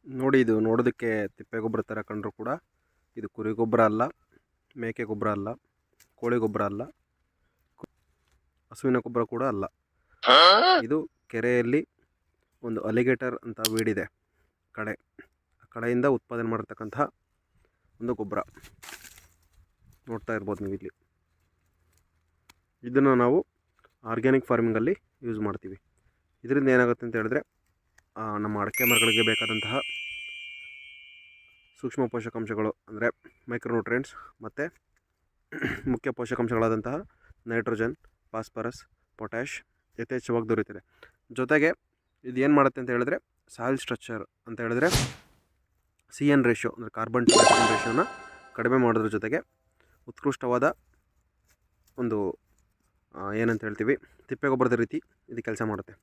ನೋಡಿ, ಇದು ನೋಡೋದಕ್ಕೆ ತಿಪ್ಪೆ ಗೊಬ್ಬರ ಥರ ಕಂಡ್ರೂ ಕೂಡ ಇದು ಕುರಿ ಗೊಬ್ಬರ ಅಲ್ಲ, ಮೇಕೆ ಗೊಬ್ಬರ ಅಲ್ಲ, ಕೋಳಿ ಗೊಬ್ಬರ ಅಲ್ಲ, ಹಸುವಿನ ಗೊಬ್ಬರ ಕೂಡ ಅಲ್ಲ. ಇದು ಕೆರೆಯಲ್ಲಿ ಒಂದು ಅಲಿಗೇಟರ್ ಅಂತ ವೀಡಿದೆ ಕಡೆಯಿಂದ ಉತ್ಪಾದನೆ ಮಾಡಿರ್ತಕ್ಕಂತಹ ಒಂದು ಗೊಬ್ಬರ ನೋಡ್ತಾ ಇರ್ಬೋದು ನೀವು ಇಲ್ಲಿ. ಇದನ್ನು ನಾವು ಆರ್ಗ್ಯಾನಿಕ್ ಫಾರ್ಮಿಂಗಲ್ಲಿ ಯೂಸ್ ಮಾಡ್ತೀವಿ. ಇದರಿಂದ ಏನಾಗುತ್ತೆ ಅಂತ ಹೇಳಿದ್ರೆ ನಮ್ಮ ಅಡಿಕೆ ಮರಗಳಿಗೆ ಬೇಕಾದಂತಹ ಸೂಕ್ಷ್ಮ ಪೋಷಕಾಂಶಗಳು ಅಂದರೆ ಮೈಕ್ರೋನ್ಯೂಟ್ರಿಯೆಂಟ್ಸ್ ಮತ್ತು ಮುಖ್ಯ ಪೋಷಕಾಂಶಗಳಾದಂತಹ ನೈಟ್ರೋಜನ್, ಫಾಸ್ಫರಸ್, ಪೊಟ್ಯಾಷ್ ಯಥೇಚ್ಛವಾಗಿ ದೊರೆಯುತ್ತದೆ. ಜೊತೆಗೆ ಇದು ಏನು ಮಾಡುತ್ತೆ ಅಂತ ಹೇಳಿದ್ರೆ ಸಾಯಿಲ್ ಸ್ಟ್ರಕ್ಚರ್ ಅಂತ ಹೇಳಿದ್ರೆ CN ರೇಷಿಯೋ ಅಂದರೆ ಕಾರ್ಬನ್ ಟು ನೈಟ್ರೋಜನ್ ರೇಷಿಯೋನ ಕಡಿಮೆ ಮಾಡೋದ್ರ ಜೊತೆಗೆ ಉತ್ಕೃಷ್ಟವಾದ ಒಂದು ಏನಂತ ಹೇಳ್ತೀವಿ ತಿಪ್ಪೆ ಗೊಬ್ಬರದ ರೀತಿ ಇದು ಕೆಲಸ ಮಾಡುತ್ತೆ.